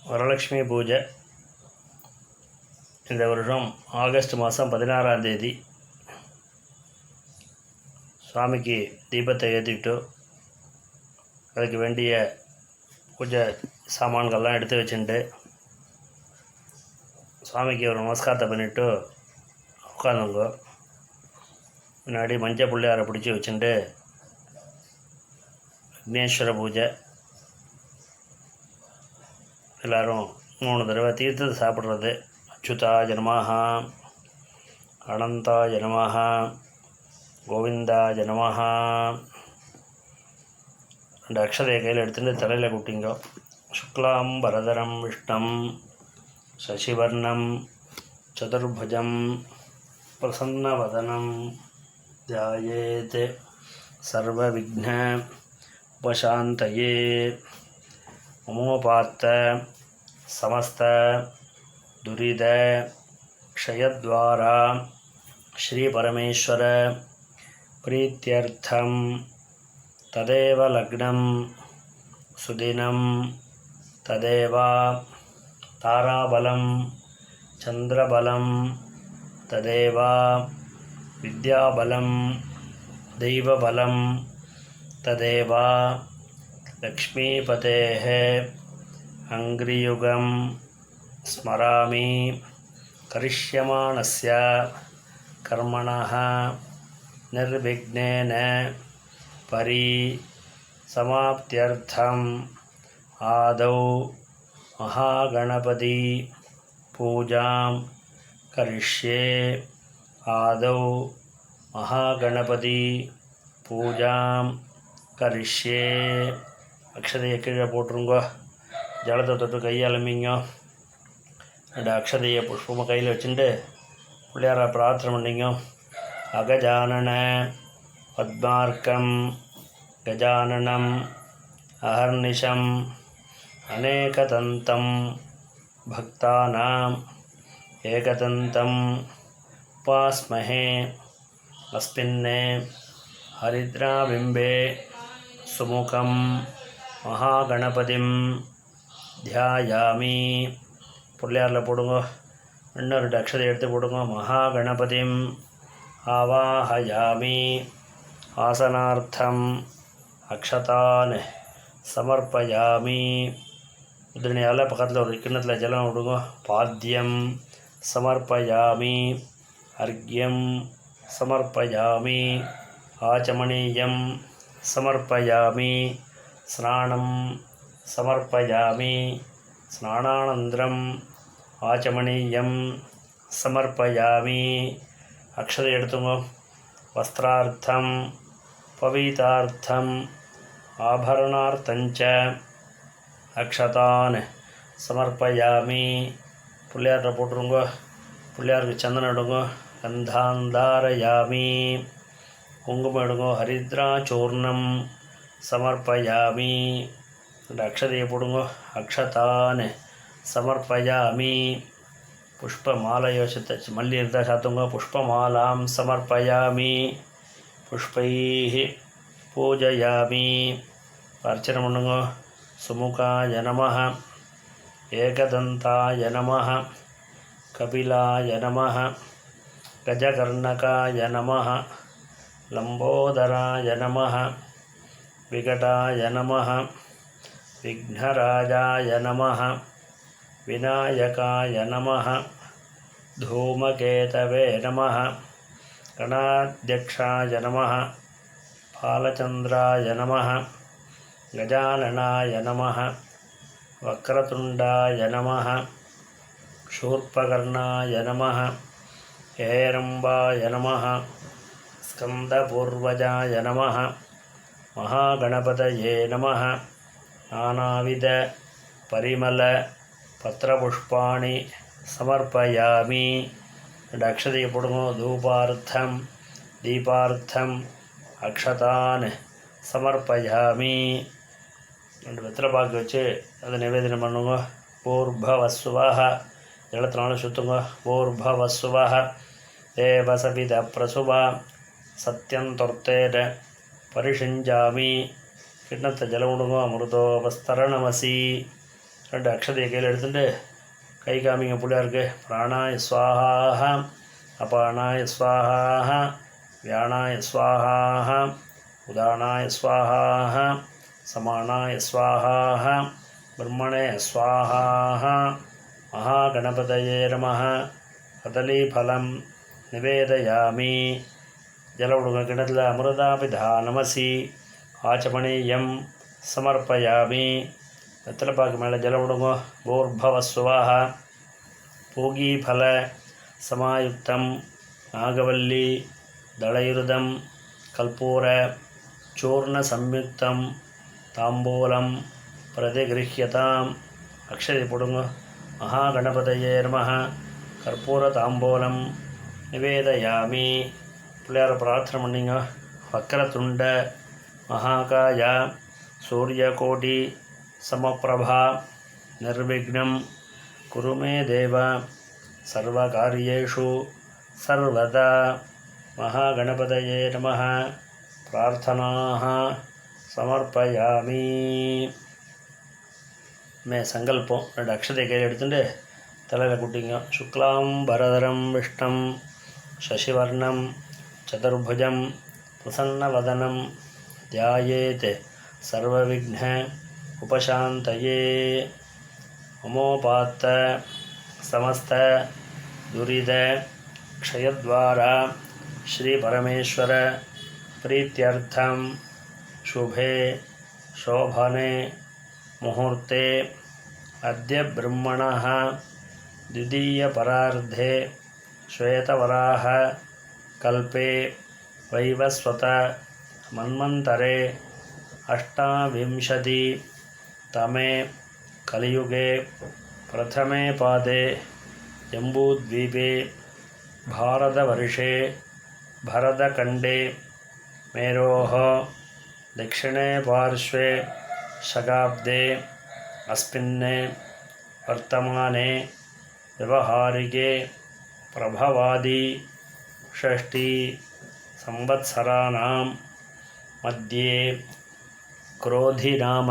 வரலட்சுமி பூஜை இந்த வருஷம் ஆகஸ்ட் மாதம் 16ஆம் தேதி சுவாமிக்கு தீபத்தை ஏற்றிக்கிட்டு அதுக்கு வேண்டிய பூஜை சாமான்கள்லாம் எடுத்து வச்சுட்டு சுவாமிக்கு ஒரு நமஸ்காரத்தை பண்ணிவிட்டு உட்காந்துங்க. முன்னாடி மஞ்சள் பிள்ளையாரை பிடிச்சி வச்சுட்டு விக்னேஸ்வர பூஜை எல்லோரும் 3 தடவை தீர்த்தத்தை சாப்பிட்றது. அச்சுதாய நமஹ, அனந்தாய நமஹ, கோவிந்தாய நமஹ. 2 அக்ஷதையை கையில் எடுத்துகிட்டு தலையில் கூட்டிங்க. சுக்லாம் பரதரம் விஷ்ணம் சசிவர்ணம் சதுர்புஜம் பிரசன்னவதனம் தியாயேத் சர்வவிக்ன உபசாந்தயே. மமோபார்த்த சமஸ்த துரித க்ஷயத்வாரா ஸ்ரீ பரமேஸ்வர பிரீத்யர்த்தம் ததேவ லக்னம் சுதினம் ததேவ தாராபலம் சந்திரபலம் ததேவ வித்யாபலம் தெய்வபலம் ததேவ லக்ஷ்மீபதேஹ அங்கிரியுகம் ஸ்மராமி. கரிஷ்யமானஸ்ய கர்மணः நிர்விக்னேன பரிசமாப்த்யர்த்தம் ஆதௌ மகாகணபதி பூஜாம் கரிஷ்யே. ஆதௌ மகாகணபதி பூஜாம் கரிஷ்யே. அக்ஷதையை கீழே போட்டுருங்க. ஜலத்தை தொட்டு கையாலம்பிங்க. 2 அக்ஷதையை புஷ்பமாக கையில் வச்சுட்டு பிள்ளையார பிரார்த்தனை பண்ணிங்க. அகஜானன பத்மார்க்கம் கஜானனம் அஹர்நிஷம் அநேகதந்தம் பக்தானாம் ஏகதந்தம் உபாஸ்மஹே. அஸ்மின்னே ஹரித்ராபிம்பே சுமுகம் மகாகணபதிம் தியாயாமி. பிள்ளையாரில் போடுங்க. இன்னும் 2 அக்ஷதை எடுத்து போடுங்க. மகாகணபதிம் ஆவாஹயாமி. ஆசனார்த்தம் அக்ஷதான் சமர்ப்பயாமி. உதிரணியால் பக்கத்தில் ஒரு கிண்ணத்தில் ஜலம் விடுங்க. பாத்தியம் சமர்ப்பயாமி. அர்க்யம் சமர்ப்பயாமி. ஆச்சமனீயம் சமர்ப்பயாமி. ஸ்நானம் சமர்ப்பயாமி. ஸ்நானானந்தரம் ஆச்சமனீயம் சமர்ப்பயாமி. அக்ஷதை எடுத்துங்க. வஸ்திரார்த்தம் பவிதார்த்தம் ஆபரணார்த்தஞ்ச அக்ஷதான் சமர்ப்பயாமி. பிள்ளையார்கிட்ட போட்டுருங்க. பிள்ளையாருக்கு சந்தனம் எடுங்க. கந்தாந்தாரயாமி. குங்குமம் எடுங்க. ஹரித்ரா சூர்ணம் சமர்ப்பயாமி. 2 அக்ஷதையை போடுங்க. அக்ஷதான் சமர்ப்பயாமி. புஷ்ப மாலை யோசித்த மல்லி இருந்தால் சாத்துங்க. புஷ்பமாலாம் சமர்ப்பயாமி. புஷ்பைஹி பூஜயாமி. அர்ச்சனை பண்ணுங்க. சுமுகாய நமஹ, ஏகதந்தாய நமஹ, கபிலாய நமஹ, கஜகர்ணகாய நமஹ, லம்போதராய நமஹ, விகடாய நமஹ, விக்னராஜாய நமஹ, விநாயகாய நமஹ, தூமகேதவே நமஹ, கணாத்யக்ஷாய நமஹ, பாலச்சந்திராய நமஹ, கஜானனாய நமஹ, வக்ரதுண்டாய நமஹ, शूर्पकर्णाय नमः, हेरम्बाय नमः, स्कन्दपूर्वजाय नमः, महागणपतये नमः. नानाविध परिमल पत्रपुष्पाणि समर्पयामि. 2 अक्षதையை போடுங்க. धूपार्थं दीपार्थं अक्षतान् समर्पयामि. 2 வெத்தலை பாக்கு வச்சு அதை நிவேதனம் பண்ணுங்க. பூர்பவஸ்வஹ ஜலத்தினாலும் சுற்றுங்க. பூர்பவஸ்வஹ தேவசபித பிரசுவா சத்யம் தொர்த்தேட பரிஷிஞ்சாமி. கிண்ணத்தை ஜலம் விடுங்க. அமிர்தோபஸ்தரணமசி. 2 அக்ஷதையை கையில் எடுத்துட்டு கை காமிங்க பிள்ளையாருக்கு. பிராணாய ஸ்வாஹா, அபானாய ஸ்வாஹா, வியானாய ஸ்வாஹா, உதானாய ஸ்வாஹா, சமானாய ஸ்வாஹா, பிரம்மணே ஸ்வாஹா. மகாகணபதயே நமः. கதலீஃபலம் நிவேதயாமி. ஜலம் விடுங்க கிணத்துல. அமிர்தாபிதானமசி ஆச்சமணியம் சமர்ப்பயாமி. வெத்தலைப்பாக்கு மேலே ஜலம் விடுங்க. பூர்பவஸ்வாஹ. பூகீஃபல சமாயுக்தம் நாகவல்லி தளயுருதம் கல்பூர சூர்ண சம்யுக்தம் தாம்பூலம் பிரதிகிருஹ்யதாம். அக்ஷதை போடுங்க. மகாகணபதயே நமः. கற்பூர தாம்பூலம் நிவேதயாமி. பிள்ளையார பிரார்த்தனை பண்ணிங்க. வக்ரதுண்ட மகாகாய சூரியகோடி சமப்பிரபா நிர்விக்னம் குரு மே தேவ சர்வகாரியேஷு சர்வதா. மகாகணபதயே நமः. பிரார்த்தனாः சமர்ப்பயாமி. சங்கல்பம். 2 அக்ஷதை கையில் எடுத்துட்டு தலையில் குட்டிங்க. சுக்லாம் பரதரம் விஷ்ணம் சசிவர்ணம் சதுர்புஜம் பிரசன்னவதனம் தியாயேத் சர்வவிக்ன உபசாந்தயே. மமோபாத்த சமஸ்த துரித க்ஷயத்வாரா ஸ்ரீ பரமேஸ்வர பிரீத்யர்த்தம் शुभे शोभने मुहूर्ते अद्य ब्रह्मणः द्वितीयपरार्धे श्वेतवराह कल्पे वैवस्वत मन्वन्तरे 28तमे कलियुगे प्रथमे पादे जम्बूद्वीपे भारतवर्षे भरतखण्डे मेरोः दक्षिणे पार्श्वे शकाब्दे अस्मिन् वर्तमाने व्यवहारिके प्रभवादि षष्ठी संवत्सराणां मध्ये क्रोधिनाम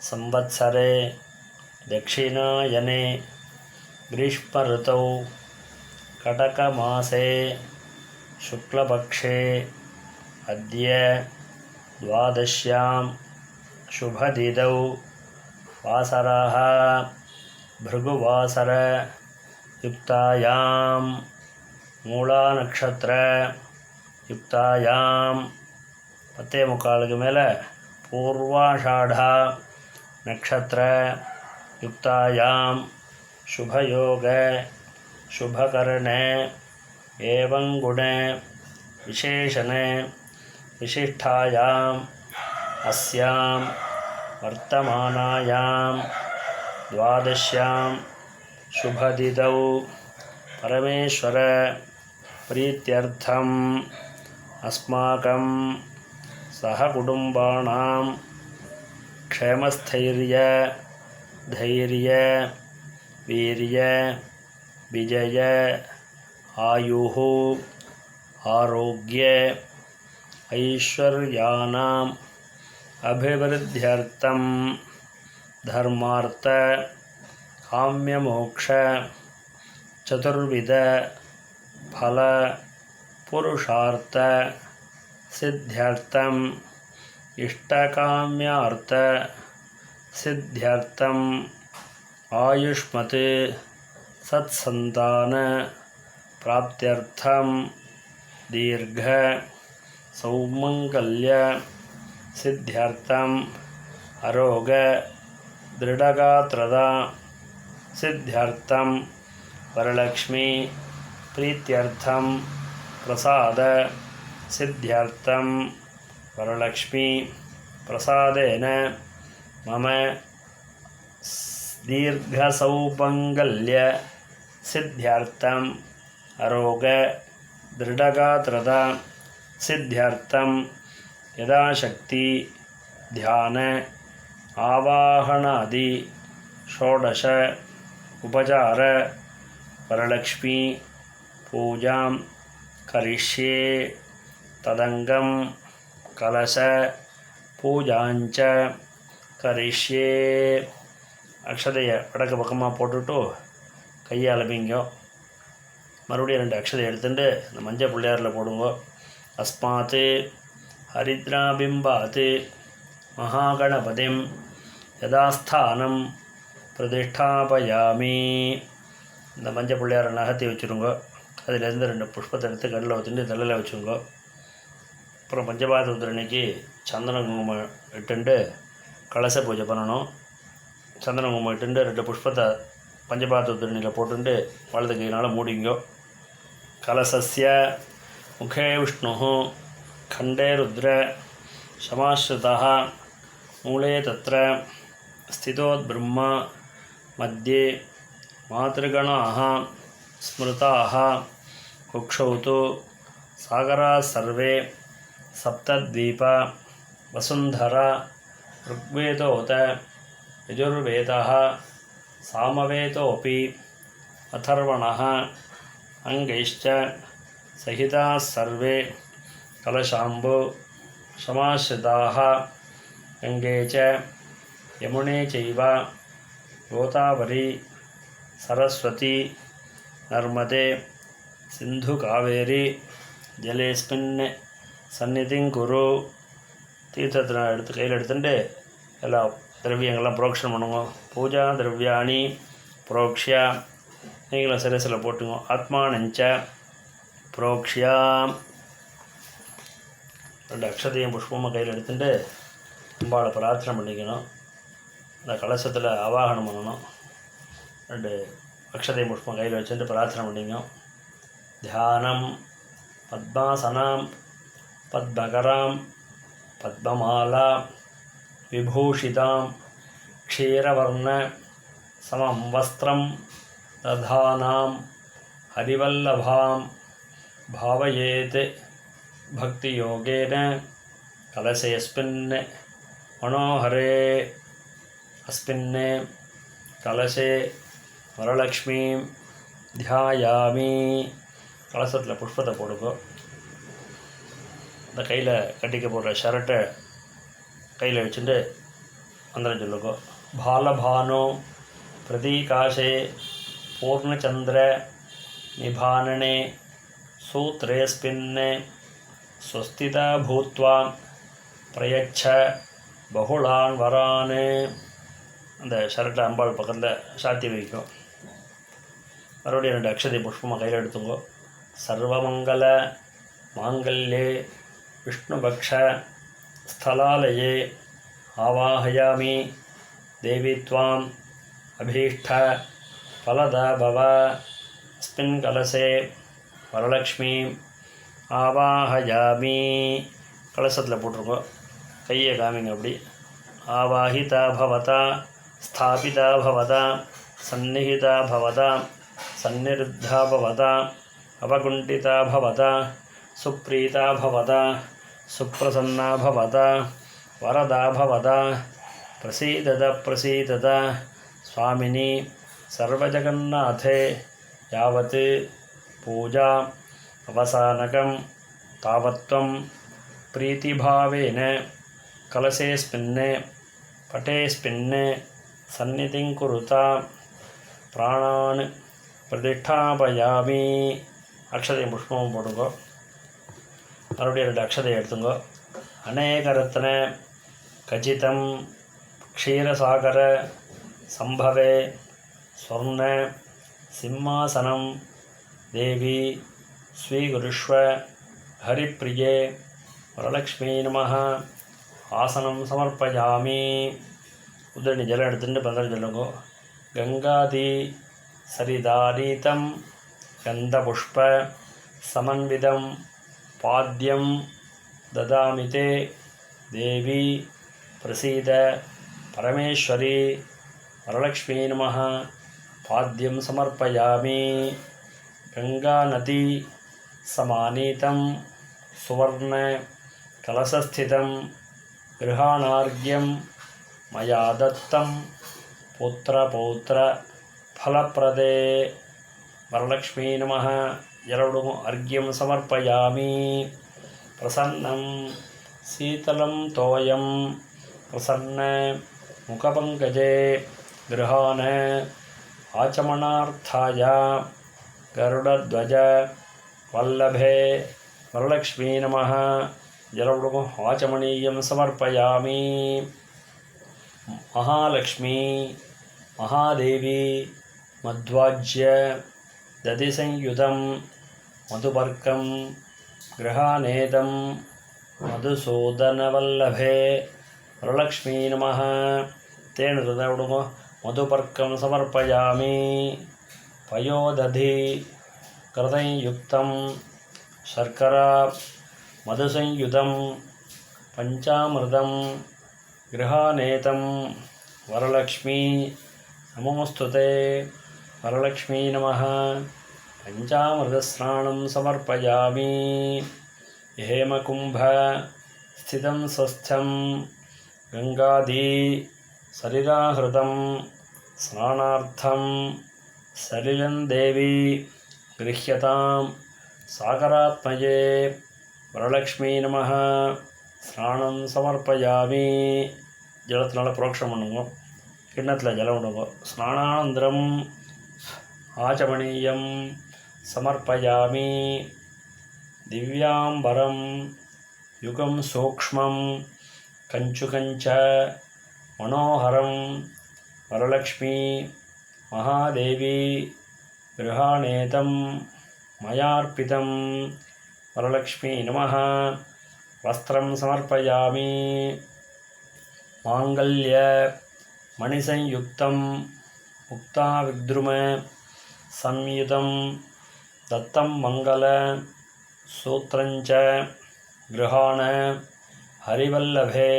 संवत्सरे दक्षिणायने ग्रीष्मऋतौ कटकमासे शुक्लपक्षे अद्य द्वादश्यां शुभतिथौ वासरः भृगुवासर युक्तायां मूलानक्षत्र युक्तायां 10:45 மேலே पूर्वाषाढ़ नक्षत्र युक्तायां शुभयोग शुभकरण एवं गुण विशेषण विशिष्टायाम् अस्यां वर्तमानायां द्वादश्यां शुभतिथौ परमेश्वर प्रीत्यर्थम् अस्माकं सहकुटुम्बानां क्षेमस्थैर्य धैर्य वीर्य विजय आयुः आरोग्य ऐश्वर्यानाम् अभिवृद्ध्यर्थं धर्मार्थ काम्यमोक्ष चतुर्विध फल पुरुषार्थ सिद्ध्यर्थम इष्टकाम्यार्थ सिद्ध्यर्थम आयुष्मत् सत्संतान प्राप्त्यर्थम दीर्घ सौमंगल्य सिद्ध्यर्थम आरोग दृढ़गात्रदा सिद्ध्यर्थम वरलक्ष्मी प्रीत्यर्थम प्रसाद सिद्ध्यर्थम वरलक्ष्मी प्रसादेन मम दीर्घसौमंगल्य सिद्ध्यर्थम आरोग दृढ़गात्रदा सिद्ध्यर्थम यदाशक्ति ध्यान आवाहनादि षोडश उपचार वरलक्ष्मी पूजां करिष्ये तदंगम कलश पूजांच करिष्ये அக்ஷதையை வடக்கு பக்கமாக போட்டுவிட்டு கையால் பீங்கோ. மறுபடியும் 2 அக்ஷதையை எடுத்துட்டு இந்த மஞ்சள் பிள்ளையாரில் போடுங்கோ. அஸ்மாத் ஹரித்ராபிம்பாத் மகாகணபதிம் யதாஸ்தானம் பிரதிஷ்டாபயாமி. இந்த மஞ்சள் பிள்ளையாரை நகர்த்தி வச்சுருங்கோ. அதிலேருந்து 2 புஷ்பத்தை எடுத்து கல்லில் வச்சுட்டு தலையில் வச்சுருங்கோ. அப்புறம் பஞ்சபாத உத்திரணிக்கு சந்தன குங்குமம் இட்டுண்டு கலச பூஜை பண்ணணும். சந்தன குங்குமம் இட்டுண்டு 2 புஷ்பத்தை பஞ்சபாத உத்திரணியில் போட்டுண்டு வலது கையினால் மூடிங்கோ. கலசஸ்ய முகே விஷ்ணு खंडे रुद्र समाश्रितः मूले तत्र स्थितोद्ब्रह्म मध्ये मातृगणाः स्मृताः कुक्षौ तु सागराः सर्वे सप्तद्वीप वसुन्धरा ऋग्वेदोत यजुर्वेदः सामवेदोऽपि अथर्वणः अङ्गैश्च सहिताः सर्वे कलशाम्बु समाश्रिताः गंगे च यमुने चैव गोदावरी सरस्वती नर्मदे सिन्धुकावेरी जलेस्मिन् सन्निधिं कुरु. தீர்த்தத்தை கையில் எடுத்துட்டு எல்லா திரவியங்கள்லாம் புரோக்ஷனம் பண்ணுங்க. பூஜா திரவியாணி புரோக்ஷியா நீங்களும் சிரசில் போட்டுங்க. ஆத்மானஞ்ச புரோக்ஷியா. 2 அக்ஷதையும் புஷ்பமாக கையில் எடுத்துட்டு அம்பாளை பிரார்த்தனை பண்ணிக்கணும். இந்த கலசத்தில் ஆவாகனம் பண்ணணும். 2 அக்ஷதையும் புஷ்பம் கையில் வச்சுட்டு பிரார்த்தனை பண்ணிங்க. தியானம் பத்மாசனாம் பத்மகராம் பத்மமாலா விபூஷிதாம் க்ஷீரவர்ண சமம் வஸ்திரம் ததானாம் ஹரிவல்லபாம் பாவயேத் भक्ति योगेन कलशेऽस्मिन् मनोहरे अस्मिन् कलशे वरलक्ष्मी ध्यायामि. கலசத்தில் புஷ்பத்தை போடுங்கோ. இந்த கையில் கட்டிக்க போடுற ஷர்ட்டை கையில் வச்சுட்டு மந்திரம் சொல்லுங்கோ. பாலபானோ பிரதீகாஷே பூர்ணச்சந்திர நிபானனே सूत्रेऽस्मिन् स्वस्तिता भूत्वा प्रयच्छ बहुलान् वरान्. அந்த ஷர்ட்டை அம்பாள் பக்கத்தில் சாத்தி வைக்கும். மறுபடியும் 2 அக்ஷதை புஷ்பமாக கையில் எடுத்துங்கோ. சர்வமங்கல மாங்கல்யே விஷ்ணுபக்ஷ ஸ்தலாலயே ஆவாஹயாமி தேவி த்வாம் அபீஷ்ட பலதா பவ. அஸ்மின் கலசே வரலக்ஷ்மி ஆவாஹயாமி. கலசத்தில் போட்டிருக்கோம். கையை காமிங்க. அப்படி ஆவாஹிதா பவதா ஸ்தாபிதா பவதா சந்நிஹிதா பவதா சந்நிருத்தா பவதா அவகுண்டிதா பவதா சுப்ரீதா பவதா சுப்ரசன்னா பவதா வரதா பவதா பிரசீதத பிரசீதத சுவாமினி சர்வஜகन्नाथे யாவத் पूजा अवसानकं तावत्त्वं प्रीतिभावेन कलशेऽस्मिन् पटेऽस्मिन् सन्निधिं कुरुता प्राणान् प्रतिष्ठापयामि. அக்ஷதையும் புஷ்பமும் போடுங்கோ. மறுபடியும் 2 அக்ஷதையை எடுத்துங்கோ. அநேகரத்ன கச்சிதம் க்ஷீரசாகர சம்பவே ஸ்வர்ண சிம்மாசனம் देवी स्वीकुरुष्व हरिप्रिये वरलक्ष्मी नमः. आसनं समर्पयामि. उदरणी जल எடுத்துட்டு பந்தல் சொல்லுங்கோ. गंगादि सरिदानीतं गन्धपुष्प समन्वितं पाद्यं ददामि ते देवी प्रसीद परमेश्वरी वरलक्ष्मी नमः. पाद्यं समर्पयामि. गंगा नदी समानीतं सुवर्ण कलशस्थितं गृहाणार्घ्यं मया दत्तं पुत्रपौत्र फलप्रदे वरलक्ष्मी नमः. जलडु अर्घ्यं समर्पयामि. प्रसन्नं शीतलं तोयं प्रसन्न मुखपङ्कजे गृहान् आचमनार्थाय गरुडध्वज वल्लभे वरलक्ष्मी नमः जलवुडुगु आचमनीयं समर्पयामि। महालक्ष्मी महादेवी मध्वाज्य दधिसंयुतं मधुपर्कं गृहानेदं मधुसूदनवल्लभे वरलक्ष्मी नमः तेन हृदयउडुगु मधुपर्कं समर्पयामि। पयोदधि कृतयुक्तं शर्करा मधुसंयुतं पंचामृतं गृहानेतं वरलक्ष्मी नमोस्तुते वरलक्ष्मी नमः पंचामृतस्नानं समर्पयामि। हेमकुंभ स्थितं स्वस्थं गंगादी सलिलाहृतं स्नानार्थं सलिलं देवी गृह्यतां सागरात्मजे वरलक्ष्मी नमः स्नानं समर्पयामि। जलत्तनाल प्रोक्षणं पण्णुंगो किण्णत्तुल जलं विडुंगो स्नानानन्तरम् आचमनीयं समर्पयामि। दिव्याम्बरं युगं सूक्ष्मं कंचुकञ्च मनोहरं वरलक्ष्मी महादेवी गृहानेतं मयार्पितं वरलक्ष्मी नमः वस्त्रं समर्पयामि। मांगल्य मणिसंयुक्तं मुक्ताविद्रुम संयुतं दत्तं मंगल सूत्रञ्च गृहाण हरिवल्लभे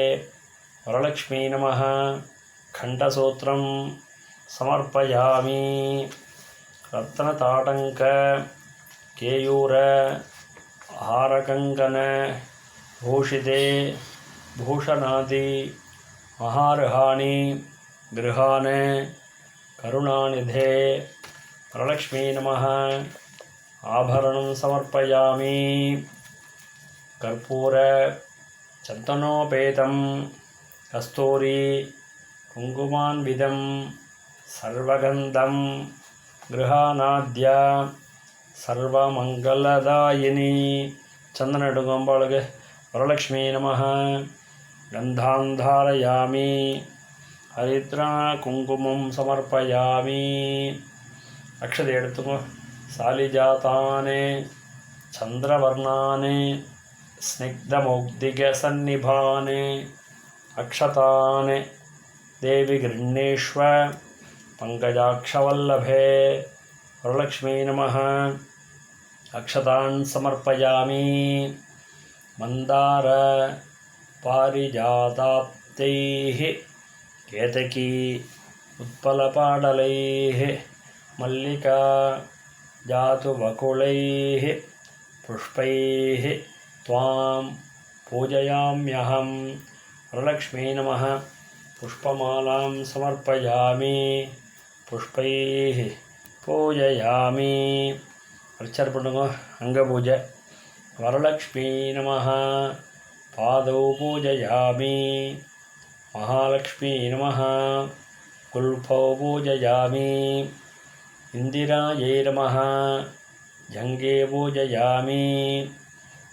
वरलक्ष्मी नमः खण्डसूत्रं समर्पयामि। रत्नताटंक केयूर हारकंकन भूषिते भूषणादि महार्हाणि गृहान् करुणानिधे वरलक्ष्मी नमः आभरणं समर्पयामि। कर्पूर चन्दनोपेतं कस्तूरी कुङ्कुमान्वितं सर्वगन्धं गृहानाद्य सर्वमङ्गलदायिनी चन्दनडुगम्बाळगे वरलक्ष्मी नमः गन्धान् धारयामि हरिद्रा कुङ्कुमं समर्पयामि। अक्षते एडुत्तुको सालिजाताने चन्द्रवर्णाने स्निग्धमौक्तिकसन्निभाने अक्षताने देवी गृह्णीष्व पंकजाक्षवल्लभे वरलक्ष्मी नमः अक्षतान् समर्पयामि। मंदार पारिजाताप्तैः केतकी उत्पलपाडलैः मल्लिका जातुवकुलैः पुष्पैः त्वां पूजयाम्यहं वरलक्ष्मी नमः पुष्पमालां समर्पयामि पुष्पैः पूजयामि। अर्चन पण्णुंगो अंगपूजा वरलक्ष्मी नमः पादौ पूजयामि। महालक्ष्मी नमः कुल्फौ पूजयामि। इंदिरायै नमः जङ्गे पूजयामि।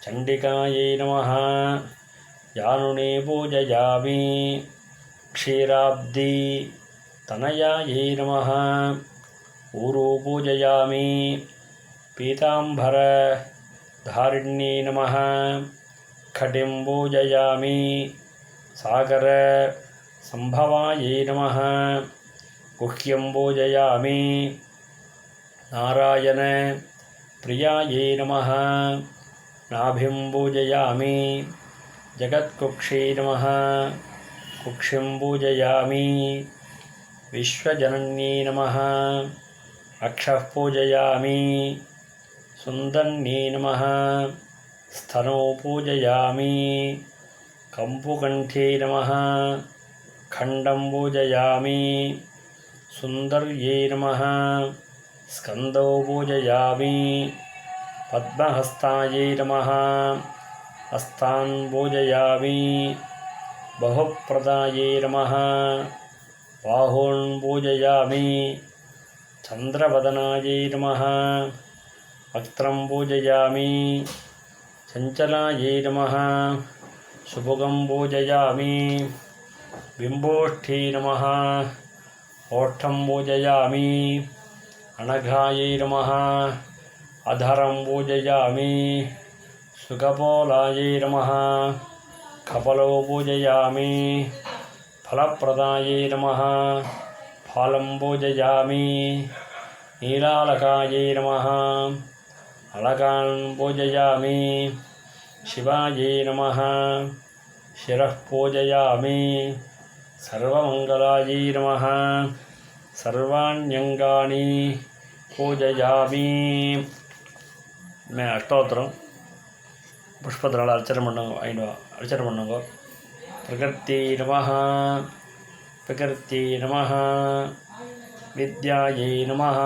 चण्डिकायै नमः जानुने पूजयामि। क्षीराब्दी तनयायै नमः ऊरू पूजयामि। पीताम्बर धारिण्यै नमः खटिं पूजयामि। सागर संभवायै नमः गुह्यं पूजयामि। नारायण प्रियायै नमः नाभिं पूजयामि। जगत्कुक्षै नमः कुक्षिं पूजयामि। विश्वजनन्यै नमः अक्षः पूजयामि। सुन्दन्यै नमः स्तनौ पूजयामि। कंपुकण्ठ्यै नमः खण्डं पूजयामि। सुन्दर्यै नमः स्कन्दौ पूजयामि। पद्महस्तायै नमः हस्तान् पूजयामि। बहुप्रदायै नमः बाहून् पूजयामि चन्द्रवदनायै नमः वक्त्रं पूजयामि चञ्चलायै नमः सुभगं पूजयामि बिम्बोष्ठी नमः ओष्ठं पूजयामि अनघायै नमः अधरं पूजयामि सुखपोलायै नमः कपालो पूजयामि फलप्रदायै नमः फलं पूजयामि नीलालकायै नमः अलकान् पूजयामि शिवायै नमः शिरः पूजयामि सर्वमङ्गलायै नमः सर्वाण्यङ्गानि पूजयामि मैं अष्टोत्तरम पुष्पத்தினால அர்ச்சனை பண்ணுங்க प्रकृति नमः प्रकृति नमः विद्यायै नमः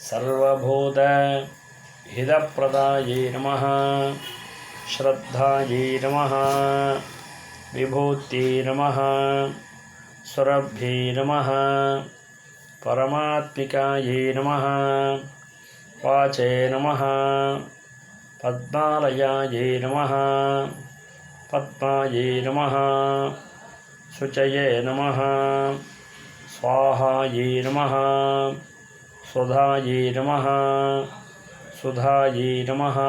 सर्वभूत हितप्रदायै नमः श्रद्धायै नमः विभूति नमः सुरभ्यै नमः परमात्मिकायै नमः वाचे नमः पद्मालयायै नमः पद्मायै नमः शुचये नमः स्वाहायै नमः सुधायै नमः सुधायै नमः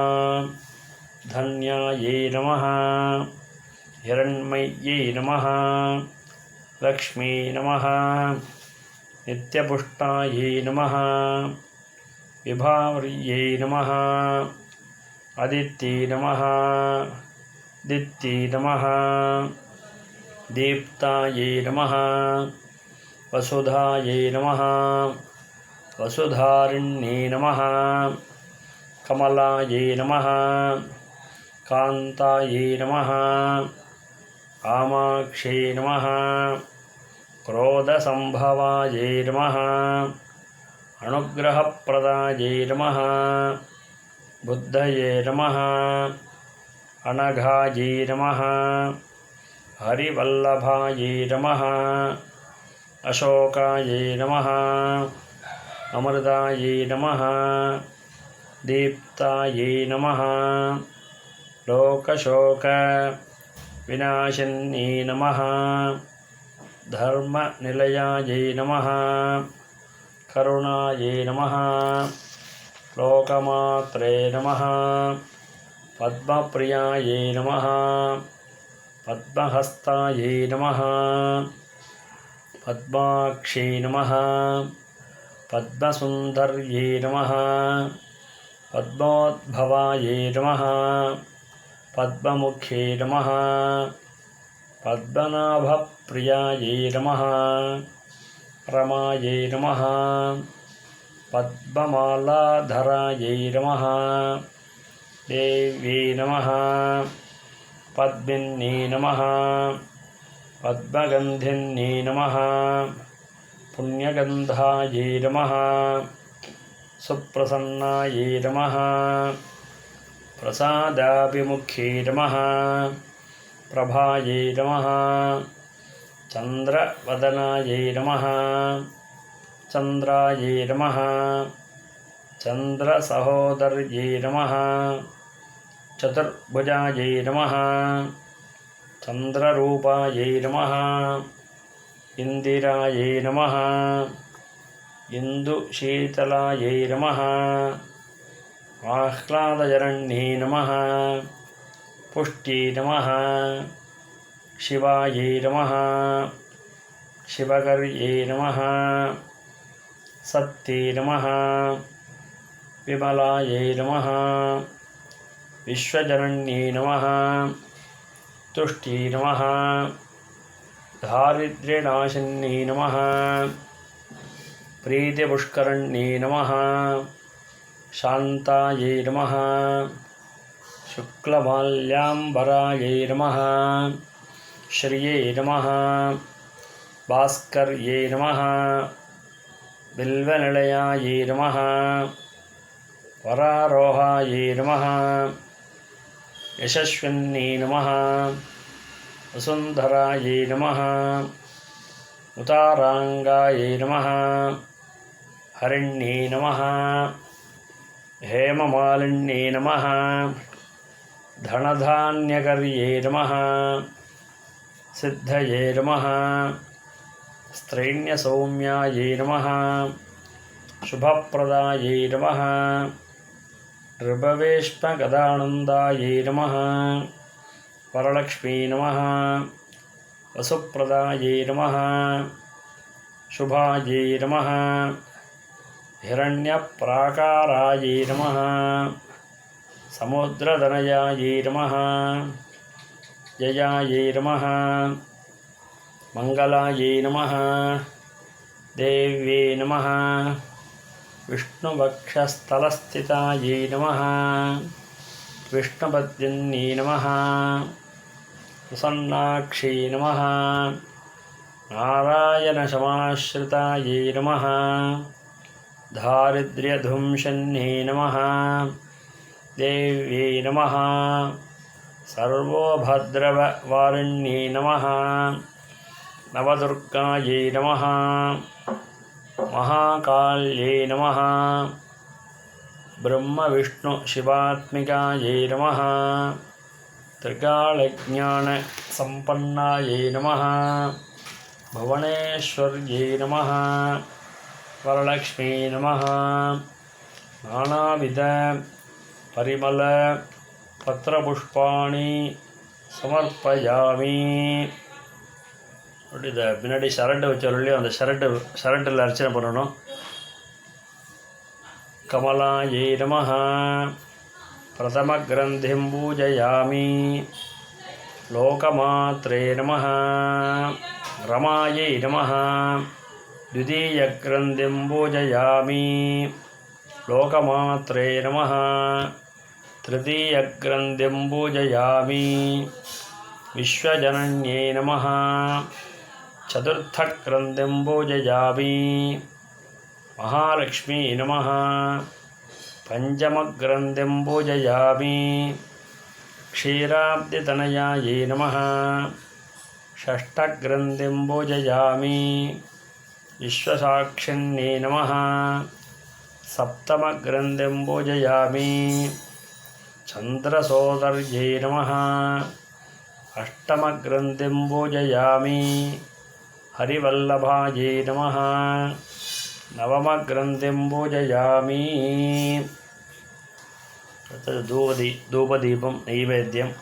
धन्यायै नमः हिरण्मय्यै नमः लक्ष्मी नमः नित्यपुष्टायै नमः विभावर्यै नमः अदित्यै नमः दित्यै नमः दीप्तायै नमः वसुधायै नमः वसुधारिण्यै नमः कमलायै नमः कान्तायै नमः कामाक्ष्यै नमः क्रोधसम्भवायै नमः अनुग्रहप्रदायै नमः बुद्धये नमः अनघायै नमः हरिवल्लभायै नमः अशोकायै नमः अमृतायै नमः दीप्तायै नमः लोकशोक विनाशिन्यै नमः धर्मनिलयायै नमः करुणायै नमः लोकमात्रे नमः पद्मप्रियायै नमः पद्महस्तायै नमः पद्माक्षै नमः पद्मसुन्दर्यै नमः पद्मोद्भवायै नमः पद्ममुख्यै नमः पद्मनाभप्रियायै नमः रमायै नमः पद्ममालाधरायै नमः देव्यै नमः पद्मिन्यै नमः पद्मगन्धिन्यै नमः पुण्यगन्धायै नमः सुप्रसन्नायै नमः प्रसादाभिमुख्यै नमः प्रभायै नमः चन्द्रवदनायै नमः चन्द्रायै नमः चन्द्रसहोदर्यै नमः चतुर्भुजायै नमः चन्द्ररूपायै नमः इन्दिरायै नमः इन्दुशीतलायै नमः आह्लादजरण्यै नमः पुष्ट्यै नमः शिवायै नमः शिवकर्यै नमः सत्यै नमः विमलायै नमः विश्वजनन्यै नमः तुष्ट्यै नमः दारिद्र्यनाशिन्यै नमः प्रीतिपुष्करण्यै नमः शान्तायै नमः शुक्लमाल्याम्बरायै नमः श्रियै नमः भास्कर्यै नमः बिल्वनिलयायै नमः वरारोहायै नमः यशस्विन्यै नमः वसुन्धरायै नमः उताराङ्गायै नमः हरिण्यै नमः हेममालिन्यै नमः धनधान्यकर्यै नमः सिद्धये नमः स्त्रैण्यसौम्यायै नमः शुभप्रदायै नमः ऋभवेश्मगदानन्दायै नमः वरलक्ष्मी नमः वसुप्रदायै नमः शुभायै नमः हिरण्यप्राकारायै नमः समुद्रधनयायै नमः जयायै नमः मङ्गलायै नमः देव्यै नमः विष्णुवक्षस्थलस्थितायै नमः विष्णुपत्न्यै नमः प्रसन्नाक्षै नमः नारायणशमाश्रितायै नमः दारिद्र्यधुंशन्यै नमः देव्यै नमः सर्वोभद्रवारिण्यै नमः नवदुर्गायै नमः महाकाल्यै नमः ब्रह्मविष्णुशिवात्मिकायै नमः त्रिकालज्ञानसम्पन्नायै नमः भुवनेश्वर्यै नमः वरलक्ष्मी नमः नानाविध परिमलपत्रपुष्पाणि समर्पयामि. இதை பின்னாடி ஷரட்டு வச்சவர்களையும் அந்த ஷரட்டில் அர்ச்சனை பண்ணணும். கமலாயை நமः பிரதமக்ரந்திம் பூஜயாமி. லோகமாத்ரே நமः ரமாயை நமः द्वितीयग्रन्थिं पूजयामि. लोकमात्रे नमः तृतीयग्रन्थिं पूजयामि. विश्वजनन्यै नमः चतुर्थग्रन्थिं पूजयामि. महालक्ष्मी नमः पञ्चमग्रन्थिं पूजयामि. क्षीराब्धितनयायै नमः षष्ठग्रन्थिं पूजयामि. विश्वसाक्षिण्यै नमः सप्तमग्रन्थिं पूजयामि. चन्द्रसोदर्यै नमः अष्टमग्रन्थिं पूजयामि. हरिवल्लभायै नमः नवमग्रन्थिं पूजयामि. தூபதீபம் நெய்வேத்தியம்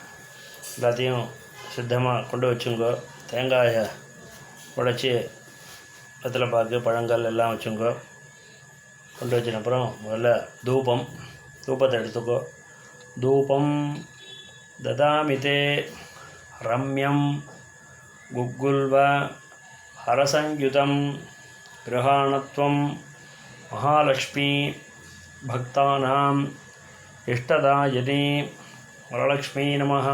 எல்லாத்தையும் சித்தமாக கொண்டு வச்சுங்கோ. தேங்காயை உடைச்சி வெத்தலைப்பாக்கு பழங்கள் எல்லாம் வச்சுங்கோ. கொண்டு வச்சின அப்புறம் முதல்ல தூபத்தை எடுத்துக்கோ. தூபம் ததாமிதே ரம்யம் குக்குல்வ ஹரசஞ்யுதம் கிரகாணத்வம் மகாலக்ஷ்மி பக்தானாம் இஷ்டதாயினி வரலக்ஷ்மீ நமः.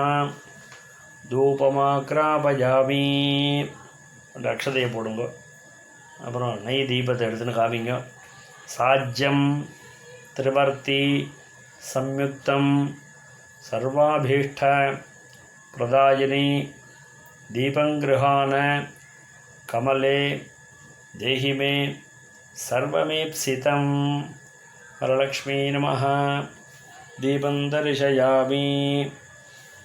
தூபமாக்ராபயாமி. அந்த அக்ஷதையை போடுங்க. அப்புறம் நெய் தீபத்தை எடுத்துன்னு காமிங்க. சாஜ்யம் திரிவர்த்தி சம்யுக்தம் சர்வாபீஷ்ட பிரதாயினி தீபங்கிருஹான கமலே தேஹிமே சர்வமேப்சிதம் வரலக்ஷ்மீ நமः. தீபம் தரிசயாமி.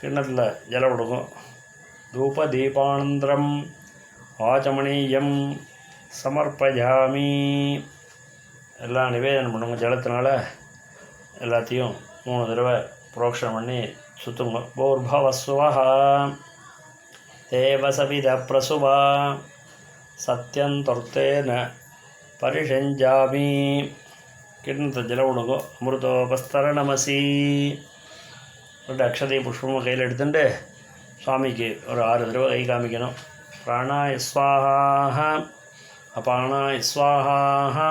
கிண்ணத்தில் ஜலம் கொடுக்கும். தூபதீபானந்தரம் ஆச்சமணீயம் சமர்ப்பயாமி. எல்லாம் நிவேதனம் பண்ணுங்க. ஜலத்தினால எல்லாத்தையும் 3 தடவை புரோக்ஷனம் பண்ணி சுற்றுங்க. பூர்பவஸ்வஹ தேவசவித பிரசுவா சத்யந்தொர்த்தேன பரிஷஞ்சாமி. கிண்ணத்தை ஜலம் விடுங்க. அமிர்தோபஸ்தர நமசி. ரெண்டு அக்ஷதை புஷ்பமும் கையில் எடுத்துட்டு சுவாமிக்கு ஒரு 6 தடவை கை காமிக்கணும். பிராணாய ஸ்வாஹா அபானாய ஸ்வாஹா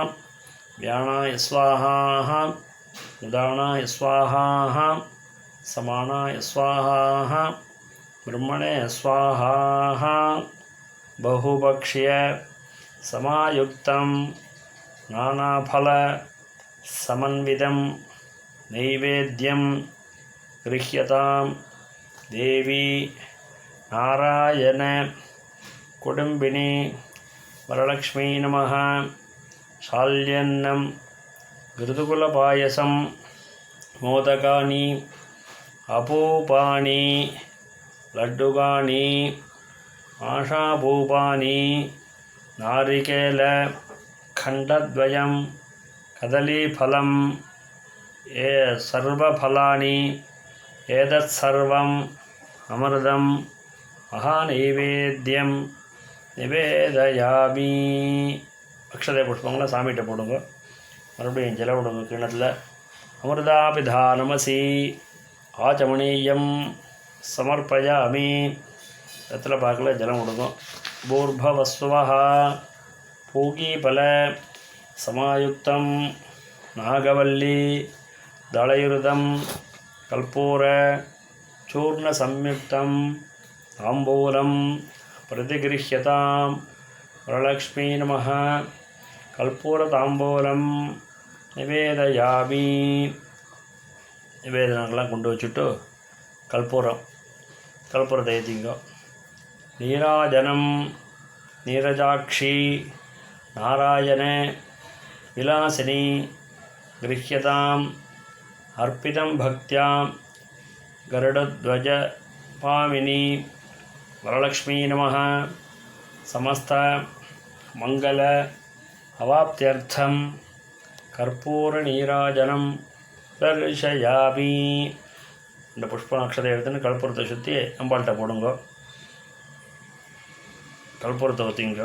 வியானாய ஸ்வாஹா உதானாய ஸ்வாஹா சமானாய ஸ்வாஹா பிரம்மணே ஸ்வாஹா. बहुभक्ष्य समायुक्तं नानाफल समन्वितं नैवेद्यं गृह्यतां देवी नारायण कुटुम्बिनी வரலக்ஷ்மீ நமः. சால்யன்னம் கிருதுகுலபாயசம் மோதகானி அபூபானி லட்டுகானி ஆஷாபூபானி நாரிகேல खण्डद्वयं कदलीफलं सर्वफलानि एतत्सर्वम् अमृतं महानैवेद्यं निवेदयामि. अक्षते पुष्पங்களை சாமிகிட்ட போடுங்க. மறுபடியும் ஜலம் விடுங்க கிணத்துல. அமிர்தாபிதானமசி ஆச்சமணீயம் சமர்ப்பயாமி. இடத்துல பார்க்கல ஜலம் விடுங்க. பூர்பவஸ்வஹ पूगीफल समायुक्तं नागवल्ली दलयुर्दं कल्पूर चूर्ण संयुक्तं ताम्बूलं प्रतिगृह्यतां. वरलक्ष्मी नमः. कल्पूर ताम्बूलं निवेदयामि. நிவேதனங்கள்லாம் கொண்டு வச்சுட்டு கற்பூரத்தை ஏற்றிங்க. நீராஜனம் நீரஜாட்சி நாராயண விலாசினி கிருஹ்யதாம் அர்ப்பிதம் பக்தியாம் கருடத்வஜ பாமினி. வரலக்ஷ்மீ நமः. சமஸ்த மங்கள அவாப்தியர்த்தம் கற்பூர நீராஜனம் தர்ஷயாமி. இந்த புஷ்ப அக்ஷதை எடுத்துன்னு கற்பூரத்தை சுற்றி அம்பாள்கிட்ட போடுங்க. கற்பூரத்தை ஊற்றிங்க.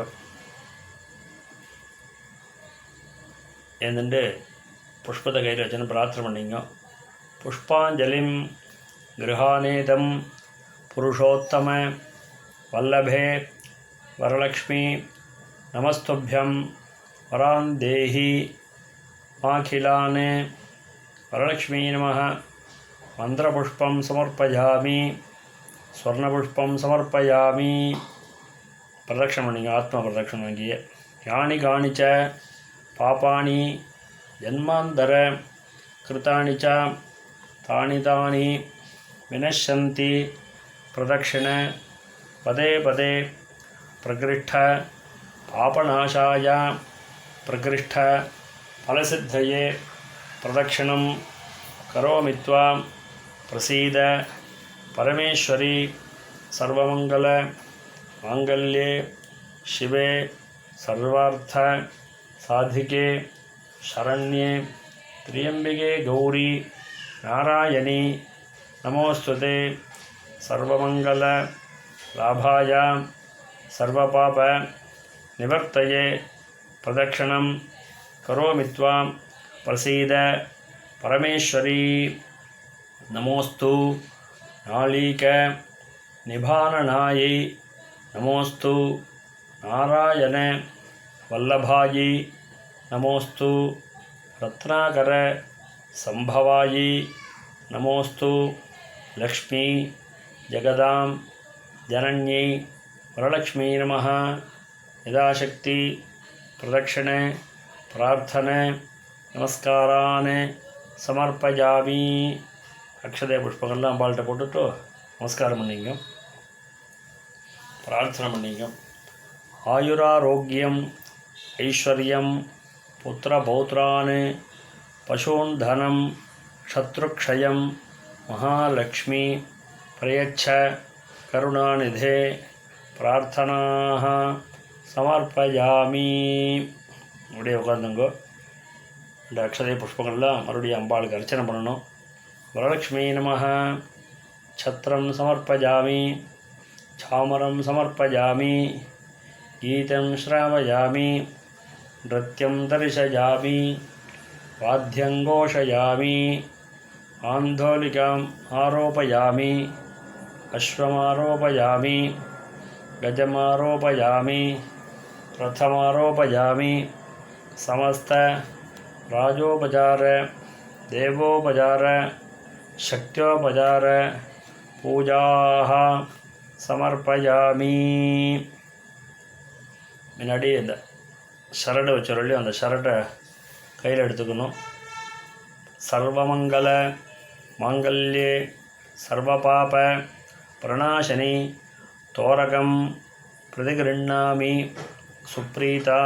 ஏந்துட்டு புஷ்பத்தை கையில் வச்சுன்னு பிரார்த்தனை பண்ணிங்க. புஷ்பாஞ்சலிம் கிருஹானேதம் புருஷோத்தம வல்லபே வரலக்ஷ்மி நமஸ்துभ्यं வரான் தேஹி மாகிலான். வரலக்ஷ்மீ நமः. மந்திரபுஷ்பம் சமர்ப்பயாமி ஸ்வர்ணபுஷ்பம் சமர்ப்பயாமி. பிரதட்சணம் பண்ணிங்க. ஆத்மா பிரதட்சணம் வாங்கிய. யானி காணிச்ச பாபானி ஜன்மாந்தர கிருத்தானி ச தானி தானி வினஷ்யந்தி பிரதட்சிண பதே பதே பிரகிருஷ்ட பாபநாசாய பிரகிருஷ்ட பலசித்தயே பிரதட்சிணம் கரோமித்வா பிரசீத பரமேஸ்வரி சர்வமங்கல மாங்கல்யே शिवे सर्वार्थ साधिके शरण्ये त्र्यंबिके गौरी नारायणी नमोस्तुते. सर्वमंगल लाभाय सर्वपाप निवर्तये प्रदक्षिणं करोमि त्वां प्रसीद परमेश्वरी. नमोस्तु नालीक निभाननायै नमोस्तु नारायण वल्लभायि नमोस्तु रत्नाकर संभवायि नमोस्तु लक्ष्मी जगदां जनन्यै वरलक्ष्मी नमः. यदाशक्ति प्रदक्षिणे प्रार्थने नमस्कारान् समर्पयामि. अक्षते पुष्पगள்லாம் அம்பாள்கிட்ட போட்டுட்டு நமஸ்காரம் பண்ணிங்க. प्रार्थना பண்ணிங்க. आयुरारोग्यम ऐश्वर्यं पुत्रपौत्रान् पशून् धनं शत्रुक्षयं महालक्ष्मी प्रयच्छ करुणानिधे प्रार्थनाः समर्पयामि. அப்படியே உட்காந்துங்கோ. இந்த அக்ஷதை புஷ்பங்கள்லாம் மறுபடியும் அம்பாளுக்கு அர்ச்சனை பண்ணணும். வரலக்ஷ்மீ நமः. छत्रं समर्पयामि चामरं समर्पयामि गीतं श्रावयामि नृत्यं दर्शयामि वाद्यं घोषयामि आन्दोलिकाम् आरोपयामि अश्वमारोपयामि गजमारोपयामि रथमारोपयामि समस्त राजोपचार देवोपचार शक्त्योपचार पूजाः समर्पयामि. முன்னாடி இந்த ஷரடை வச்சுரொல்லி அந்த ஷரட்டை கையில் எடுத்துக்கணும். சர்வமங்கல மாங்கல்யே சர்வபாப பிரணாசனி தோரகம் பிரதிகிருண்ணாமி சுப்ரீதா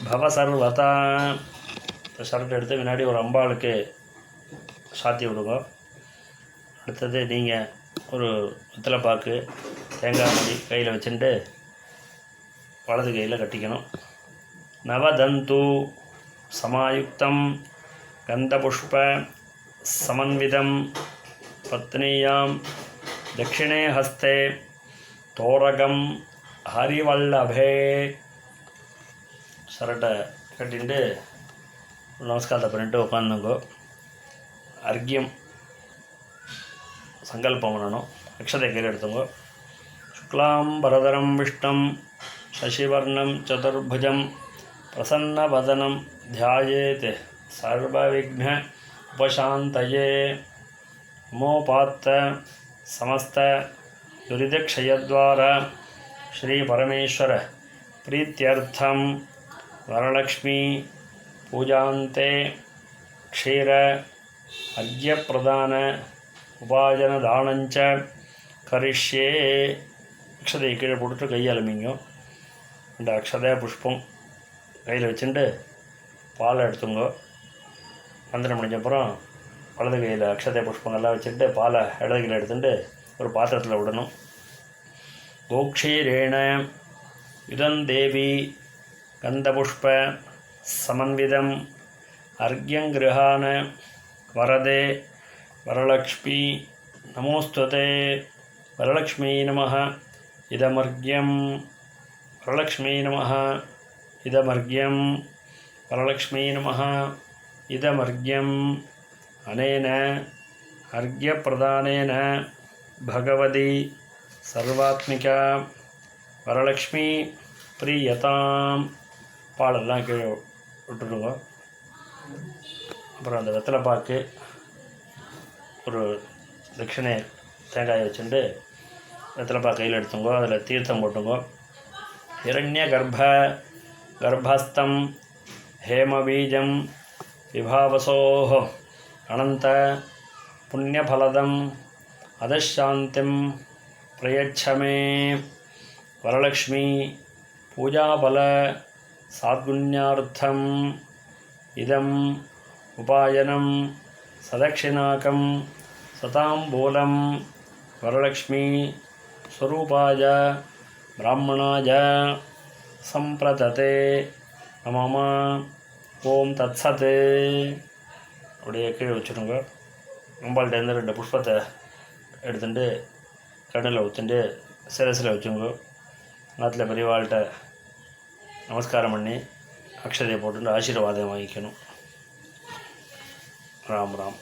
பவசர்வதா. இந்த ஷர்ட் எடுத்து முன்னாடி ஒரு அம்பாளுக்கு சாத்தி விடுங்க. அடுத்தது நீங்கள் ஒரு வெத்தலைப்பாக்கு தேங்காய் மணி கையில் வச்சுட்டு வலது கையில் கட்டிக்கணும். நவதந்து சமாயுக்தம் கந்தபுஷ்ப சமன்விதம் பத்னியாம் தட்சிணே ஹஸ்தே தோரகம் ஹரிவல்லபே. ஷர்ட்டை கட்டிட்டு நமஸ்காரத்தை பண்ணிட்டு உட்காந்துங்கோ. அர்க்கியம் சங்கல்பம் பண்ணணும். அக்ஷதை கையில் எடுத்துங்கோ. சுக்லாம் பரதரம் விஷ்ணம் சசிவர்ணம் சதுர்புஜம் பிரசன்னவதனம் தியாயேத் சர்வவிக்ன உபசாந்தயே. நமோபாத்த சமஸ்த துரிதக்ஷயத்வார ஸ்ரீ பரமேஸ்வர பிரீத்தியர்த்தம் வரலக்ஷ்மி பூஜாந்தே க்ஷீர அர்க்யப்பிரதான உபாயனதானஞ்ச கரிஷ்யே. அக்ஷதையை கீழே போட்டுட்டு கையாலுமிங்க. இந்த அக்ஷதை புஷ்பம் கையில் வச்சுட்டு பாலை எடுத்துங்க. மந்திரம் முடிஞ்சப்புறம் வலது கையில் அக்ஷதை புஷ்பங்கள்லாம் வச்சுட்டு பாலை இடது கையில் எடுத்துட்டு ஒரு பாத்திரத்தில் விடணும். கோக்ஷீரேண யுதம் தேவி கந்தபுஷ்ப சமன்விதம் அர்க்யங்கிருஹான வரதே வரலக்ஷ்மி நமோஸ்துதே. வரலக்ஷ்மீ நமः இதமர்க்யம் வரலக்ஷ்மீ நமः இதமர்க்யம் வரலக்ஷ்மீ நமः இதமர்க்யம். அனேன அர்க்யப்பிரதானேன பகவதி சர்வாத்மிகா வரலக்ஷ்மி பிரியதாம். பாலெல்லாம் கீழே விட்டுடுங்க. அப்புறம் அந்த வெத்தலைப்பாக்கு ஒரு தட்சிணை தேங்காயை வச்சுட்டு வெத்தலைப்பாக்கு கையில் எடுத்துங்கோ. அதில் தீர்த்தம் போட்டுங்கோ. ஹிரண்ய கர்ப்பஸ்தம் ஹேமபீஜம் விபாவசோஹ அனந்த புண்ணியபலதம் அதசாந்திம் பிரயச்சமே. வரலக்ஷ்மி பூஜாபல சாத்குண்யார்த்தம் இதம் உபாயனம் சதக்ஷிணாக்கம் சதாம்பூலம் வரலக்ஷ்மி ஸ்வரூபாய பிராமணாய சம்பிரததே நமம. ஓம் தத்சத். அப்படியே கீழே வச்சுடுங்க. அம்பாள்கிட்டேருந்து 2 புஷ்பத்தை எடுத்துட்டு கண்ணில் ஊற்றிட்டு சிரசில் வச்சுங்க. நாட்டில் பெரியவாள்கிட்ட நமஸ்காரம் பண்ணி அக்ஷதையை போட்டுட்டு ஆசீர்வாதம் வாங்கிக்கணும். ராம் ராம்.